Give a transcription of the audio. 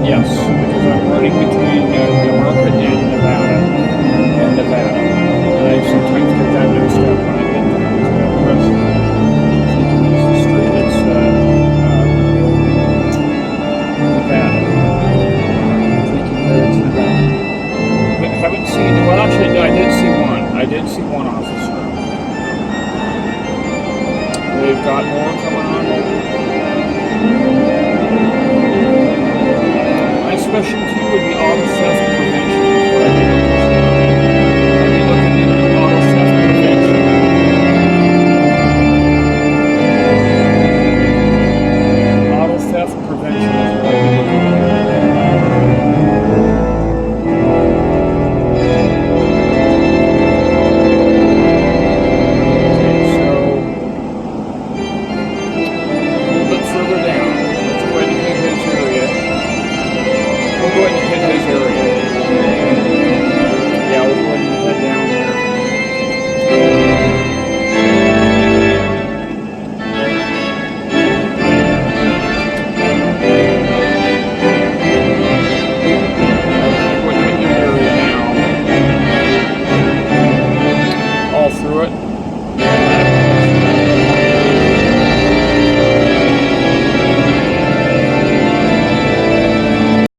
Yes, because I'm running between New York and Nevada. And I sometimes get that mixed up when I get to Preston. Thinking it's the street, it's Nevada. Thinking that it's Nevada. But haven't seen, well actually, no, I did see one. I did see one officer. They've got more coming on. My specialty would be auto theft